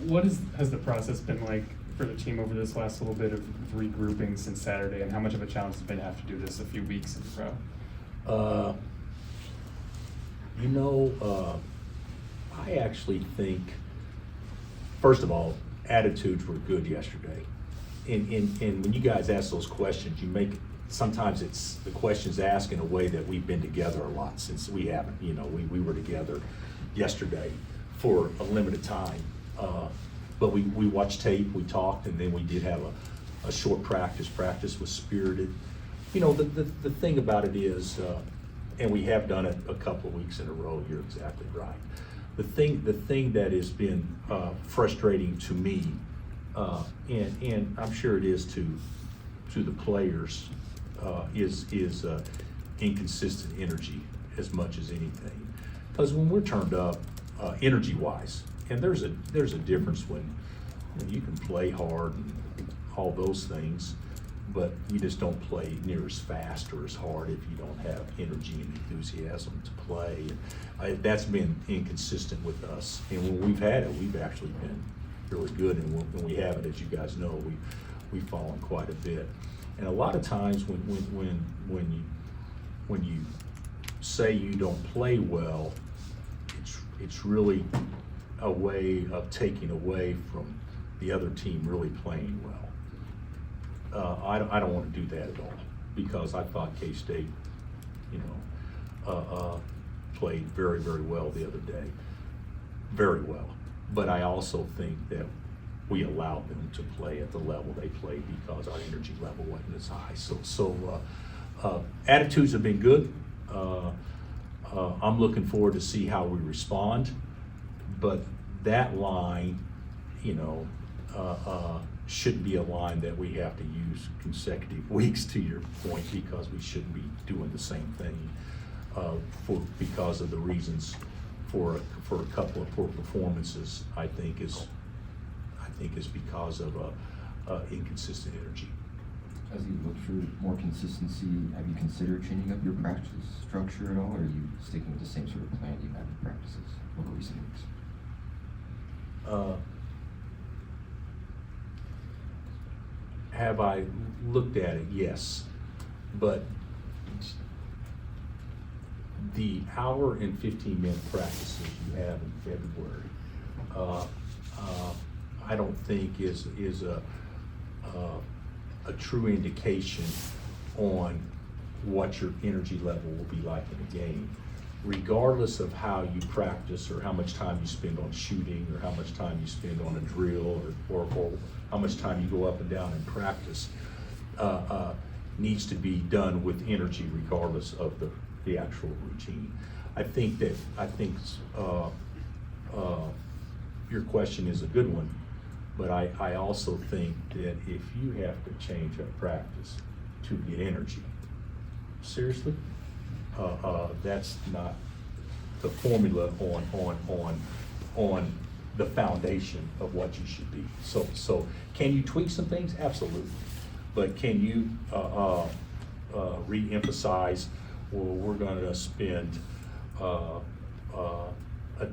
has the process been like for the team over this last little bit of regrouping since Saturday, and how much of a challenge has it been to have to do this a few weeks in a row? I actually think, first of all, attitudes were good yesterday. And when you guys ask those questions, sometimes it's the questions asked in a way that we've been together a lot since we haven't. We were together yesterday for a limited time. But we watched tape, we talked, and then we did have a short practice. Practice was spirited. The thing about it is, and we have done it a couple of weeks in a row, you're exactly right. The thing that has been frustrating to me, and I'm sure it is to the players, is inconsistent energy as much as anything. Because when we're turned up, energy-wise, and there's a difference when you can play hard and all those things, but you just don't play near as fast or as hard if you don't have energy and enthusiasm to play. That's been inconsistent with us. And when we've had it, we've actually been really good. And when we haven't, as you guys know, we've fallen quite a bit. And a lot of times when you say you don't play well, it's really a way of taking away from the other team really playing well. I don't want to do that at all, because I thought K-State, played very, very well the other day, very well. But I also think that we allowed them to play at the level they played because our energy level wasn't as high. So attitudes have been good. I'm looking forward to see how we respond. But that line, shouldn't be a line that we have to use consecutive weeks, to your point, because we shouldn't be doing the same thing because of the reasons for a couple of poor performances. I think is because of inconsistent energy. As you look for more consistency, have you considered changing up your practice structure at all, or are you sticking with the same sort of plan you had in practices over recent weeks? Have I looked at it? Yes. But the hour and 15-minute practices you have in February, I don't think is a true indication on what your energy level will be like in a game. Regardless of how you practice or how much time you spend on shooting or how much time you spend on a drill or how much time you go up and down in practice, needs to be done with energy regardless of the actual routine. I think your question is a good one, but I also think that if you have to change up practice to get energy, seriously, that's not the formula on the foundation of what you should be. So can you tweak some things? Absolutely. But can you re-emphasize, well, we're going to spend a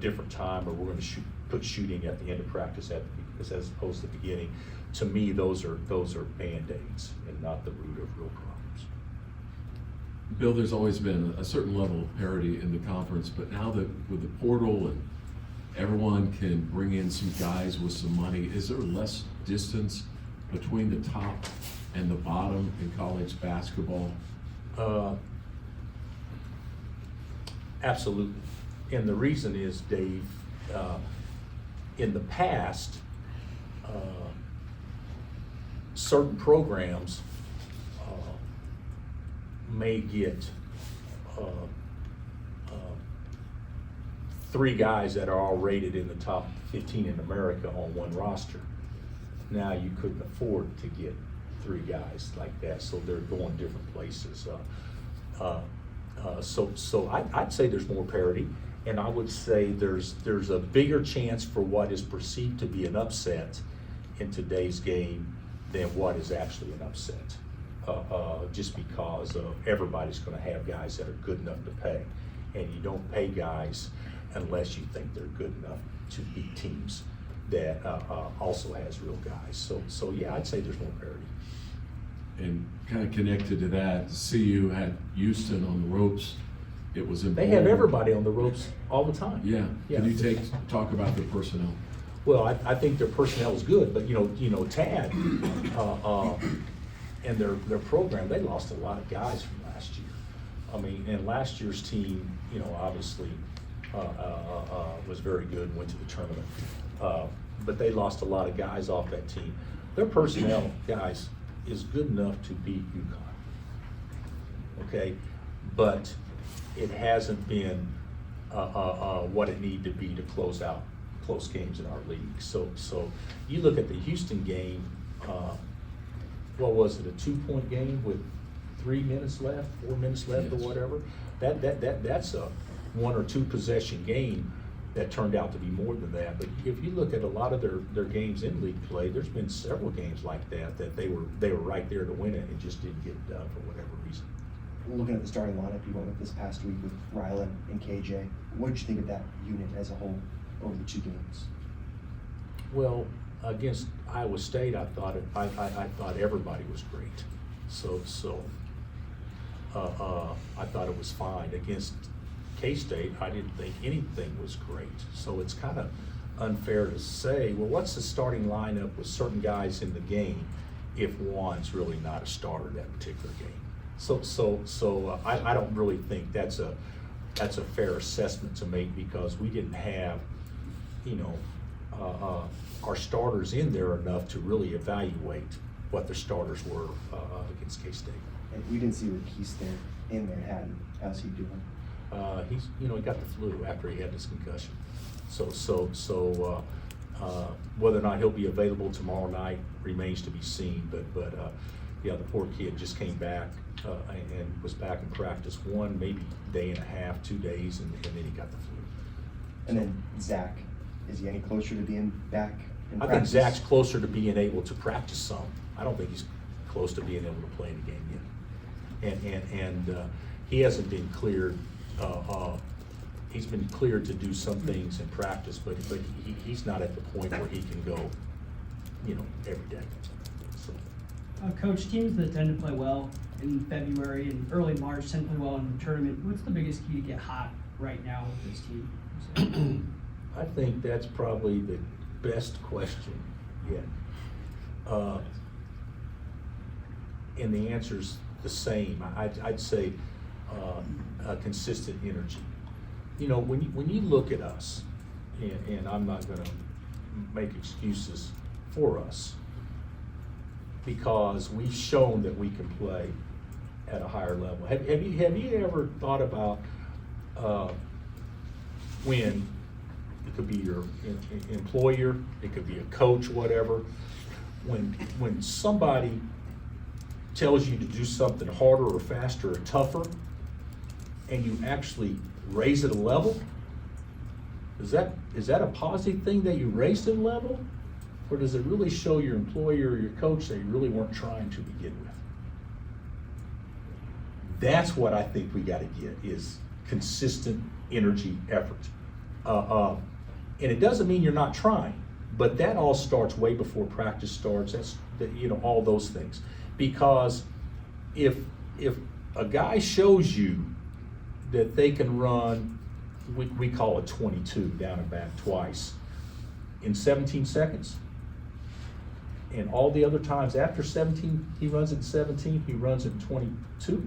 different time, or we're going to put shooting at the end of practice as opposed to the beginning? To me, those are band-aids and not the root of real problems. Bill, there's always been a certain level of parity in the conference, but now that with the portal and everyone can bring in some guys with some money, is there less distance between the top and the bottom in college basketball? Absolutely. And the reason is, Dave, in the past, certain programs may get 3 guys that are all rated in the top 15 in America on one roster. Now you couldn't afford to get 3 guys like that, so they're going different places. So I'd say there's more parity, and I would say there's a bigger chance for what is perceived to be an upset in today's game than what is actually an upset. Just because everybody's going to have guys that are good enough to pay, and you don't pay guys unless you think they're good enough to beat teams that also has real guys. So yeah, I'd say there's more parity. And kind of connected to that, CU had Houston on the ropes. It was They important. have everybody on the ropes all the time. Yeah. Yeah. Can you talk about their personnel? Well, I think their personnel is good, but Tad and their program, they lost a lot of guys from last year. I mean, and last year's team, obviously was very good, went to the tournament, but they lost a lot of guys off that team. Their personnel, guys, is good enough to beat UConn. Okay, but it hasn't been what it needed to be to close out close games in our league. So you look at the Houston game, what was it, a 2-point game with 3 minutes left, 4 minutes left, or Yes. whatever? That's a 1 or 2 possession game that turned out to be more than that. But if you look at a lot of their games in league play, there's been several games like that they were right there to win it and just didn't get it done for whatever reason. Looking at the starting lineup you went with this past week with Rylan and KJ, what did you think of that unit as a whole over the 2 games? Well, against Iowa State, I thought everybody was great. So I thought it was fine. Against K-State, I didn't think anything was great. So it's kind of unfair to say, well, what's the starting lineup with certain guys in the game if one's really not a starter in that particular game? So I don't really think that's a fair assessment to make, because we didn't have, our starters in there enough to really evaluate what the starters were against K-State. And we didn't see Requise there in Manhattan. How's he doing? He got the flu after he had this concussion. So whether or not he'll be available tomorrow night remains to be seen. But yeah, the poor kid just came back and was back in practice maybe day and a half, 2 days, and then he got the flu. And then Zach, is he any closer to being back in I think practice? Zach's closer to being able to practice some. I don't think he's close to being able to play in the game yet. And he hasn't been cleared. He's been cleared to do some things in practice, but he's not at the point where he can go, every day. So. Coach, teams that tend to play well in February and early March tend to play well in the tournament. What's the biggest key to get hot right now with this team? I think that's probably the best question yet. And the answer's the same. I'd say a consistent energy. When you look at us, and I'm not going to make excuses for us, because we've shown that we can play at a higher level. Have you ever thought about when it could be your employer, it could be a coach, whatever, when somebody tells you to do something harder or faster or tougher, and you actually raise it a level? Is that a positive thing that you raised it a level? Or does it really show your employer or your coach that you really weren't trying to begin with? That's what I think we got to get, is consistent energy, effort. And it doesn't mean you're not trying, but that all starts way before practice starts. That's all those things. Because if a guy shows you that they can run, we call it 22 down and back twice in 17 seconds, and all the other times after 17 he runs in 17, he runs in 22,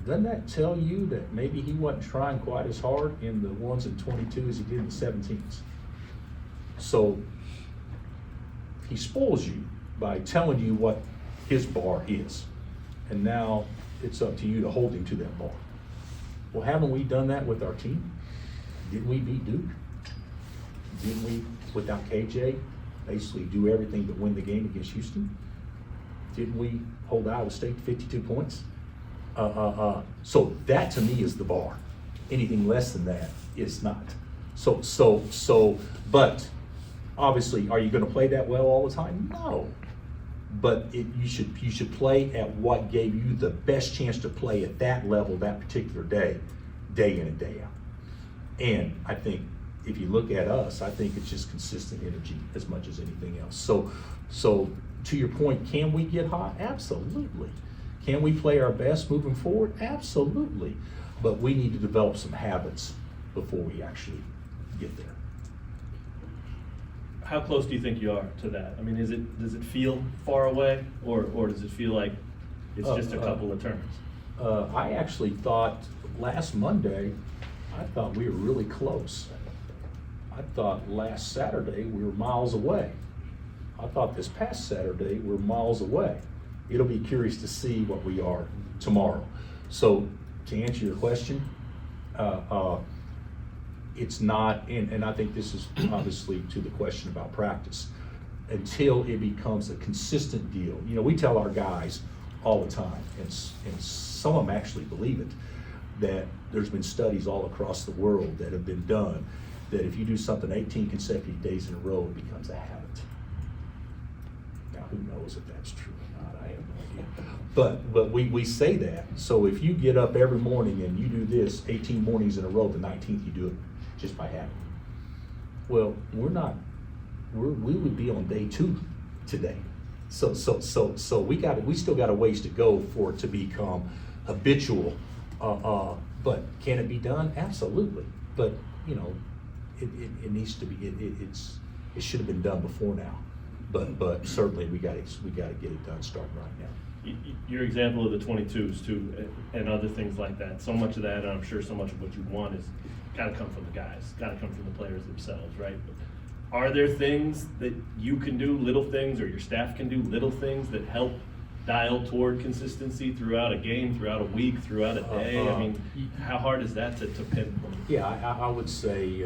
doesn't that tell you that maybe he wasn't trying quite as hard in the ones in 22 as he did in the 17s? So he spoils you by telling you what his bar is, and now it's up to you to hold him to that bar. Well, haven't we done that with our team? Didn't we beat Duke? Didn't we, without KJ, basically do everything but win the game against Houston? Didn't we hold Iowa State 52 points? So that to me is the bar. Anything less than that is not. But obviously, are you going to play that well all the time? No. But you should play at what gave you the best chance to play at that level that particular day in and day out. And I think if you look at us, I think it's just consistent energy as much as anything else. So to your point, can we get hot? Absolutely. Can we play our best moving forward? Absolutely. But we need to develop some habits before we actually get there. How close do you think you are to that? I mean, does it feel far away, or does it feel like it's just a couple of turns? I actually thought last Monday, I thought we were really close. I thought last Saturday we were miles away. I thought this past Saturday we're miles away. It'll be curious to see what we are tomorrow. So to answer your question, it's not, and I think this is obviously to the question about practice, until it becomes a consistent deal. You know, we tell our guys all the time, and some of them actually believe it, that there's been studies all across the world that have been done, that if you do something 18 consecutive days in a row, it becomes a habit. Now, who knows if that's true or not? I have no idea. But we say that. So if you get up every morning and you do this 18 mornings in a row, the 19th you do it just by habit. Well, we would be on day 2 today. So we still got a ways to go for it to become habitual. But can it be done? Absolutely. But you know, it needs to be. It should have been done before now. But certainly we got to get it done starting right now. Your example of the 22s too, and other things like that. So much of that, and I'm sure so much of what you want is got to come from the guys, got to come from the players themselves, right? Are there things that you can do, little things, or your staff can do, little things that help dial toward consistency throughout a game, throughout a week, througut a day? I mean, how hard is that to pinpoint? Yeah, I would say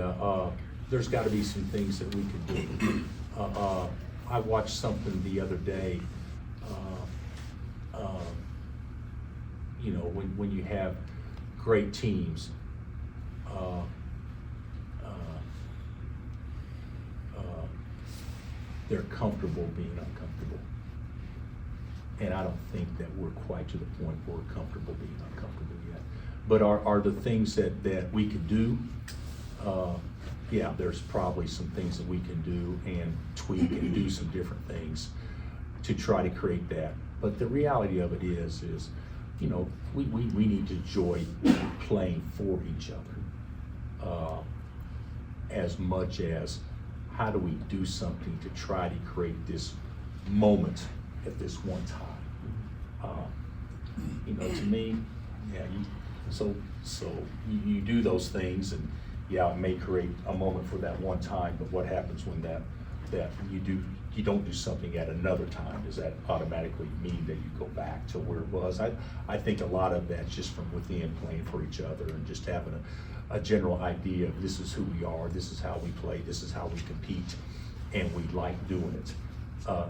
there's got to be some things that we could do. I watched something the other day. You know, when you have great teams, they're comfortable being uncomfortable. And I don't think that we're quite to the point where we're comfortable being uncomfortable yet. But are the things that we can do? Yeah, there's probably some things that we can do and tweak and do some different things to try to create that. But the reality of it is you know, we need to enjoy playing for each other as much as how do we do something to try to create this moment at this one time. You know, to me, yeah, you do those things, and yeah, it may create a moment for that one time, but what happens when that you don't do something at another time? Does that automatically mean that you go back to where it was? I think a lot of that's just from within, playing for each other and just having a general idea of this is who we are, this is how we play, this is how we compete, and we like doing it.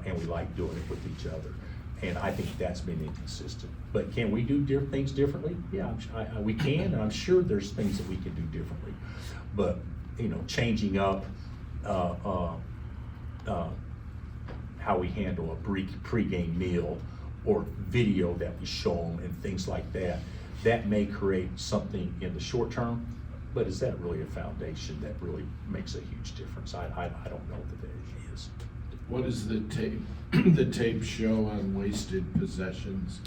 And we like doing it with each other. And I think that's been inconsistent. But can we do things differently? Yeah, we can, and I'm sure there's things that we can do differently. But, you know, changing up how we handle a pregame meal or video that we show them and things like that, that may create something in the short term, but is that really a foundation that really makes a huge difference? I don't know that it is. What does the tape show on wasted possessions?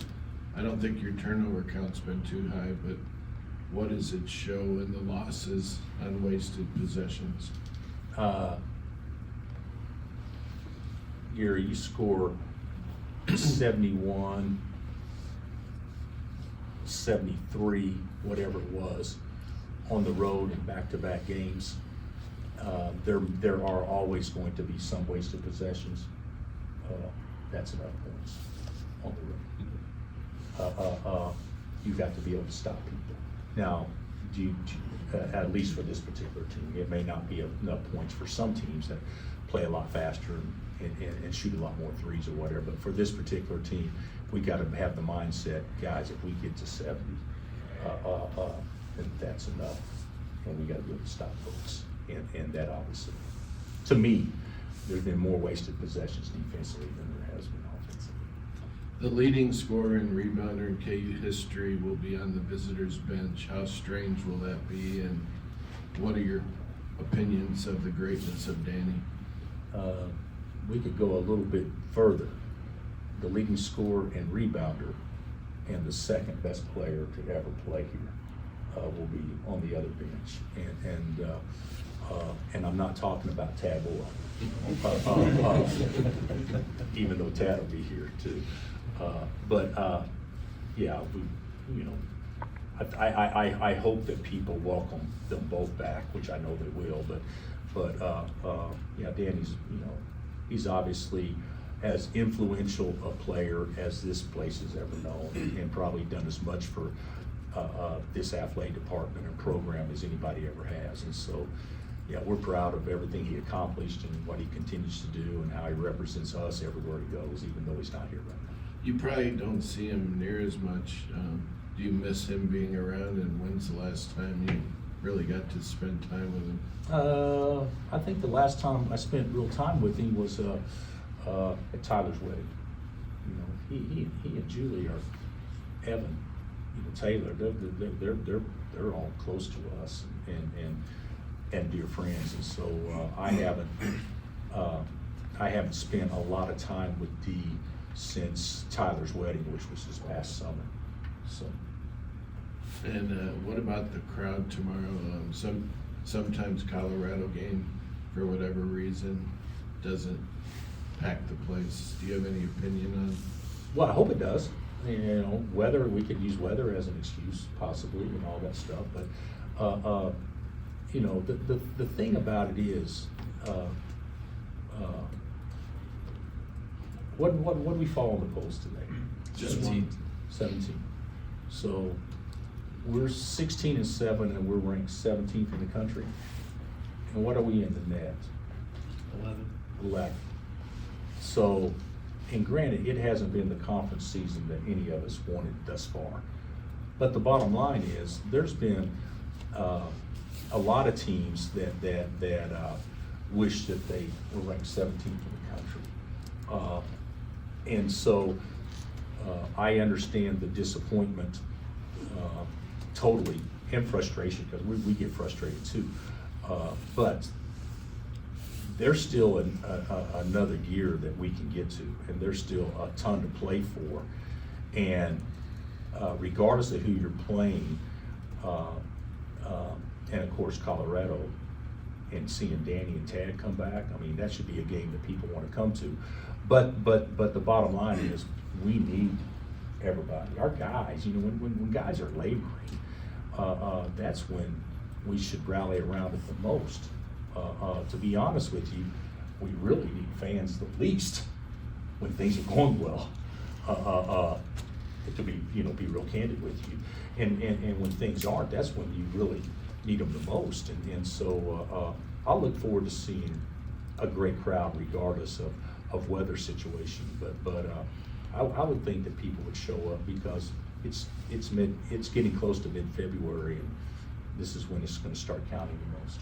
I don't think your turnover count's been too high, but what does it show in the losses on wasted possessions? You score 71, 73, whatever it was, on the road in back-to-back games. There are always going to be some wasted possessions. That's enough points on the road. You've got to be able to stop people. Now, at least for this particular team, it may not be enough points for some teams that play a lot faster and shoot a lot more threes or whatever. But for this particular team, we got to have the mindset, guys, if we get to 70, then that's enough, and we got to be able to stop folks. And that obviously, to me, there's been more wasted possessions defensively than there has been offensively. The leading scorer and rebounder in KU history will be on the visitors bench. How strange will that be, and what are your opinions of the greatness of Danny? We could go a little bit further. The leading scorer and rebounder and the second best player to ever play here will be on the other bench. And I'm not talking about Tad Boyle, even though Tad will be here too. Yeah, I hope that people welcome them both back, which I know they will. Yeah, Danny's, he's obviously as influential a player as this place has ever known, and probably done as much for this athletic department and program as anybody ever has. And so, yeah, we're proud of everything he accomplished and what he continues to do and how he represents us everywhere he goes, even though he's not here right now. You probably don't see him near as much. Do you miss him being around, and when's the last time you really got to spend time with him? I think the last time I spent real time with him was at Tyler's wedding. He and Julie are Evan, Taylor. They're all close to us and dear friends. And so I haven't spent a lot of time with Dee since Tyler's wedding, which was this past summer. So. And what about the crowd tomorrow? Sometimes Colorado game, for whatever reason, doesn't pack the place. Do you have any opinion on? Well, I hope it does. Weather, we could use weather as an excuse possibly and all that stuff. But, the thing about it is, what did we fall on the polls today? Just 17. So we're 16-7 and we're ranked 17th in the country. And what are we in the net? 11. So, and granted, it hasn't been the conference season that any of us wanted thus far. But the bottom line is, there's been a lot of teams that wish that they were ranked 17th in the country. And so I understand the disappointment totally, and frustration, because we get frustrated too. But there's still another year that we can get to, and there's still a ton to play for. And regardless of who you're playing, and of course Colorado, and seeing Danny and Tad come back, I mean, that should be a game that people want to come to. But the bottom line is, we need everybody. Our guys, when guys are laboring, that's when we should rally around it the most. To be honest with you, we really need fans the least when things are going well. To be real candid with you, and when things aren't, that's when you really need them the most. And so I'll look forward to seeing a great crowd regardless of weather situation. But I would think that people would show up, because it's getting close to mid-February, and this is when it's going to start counting the most.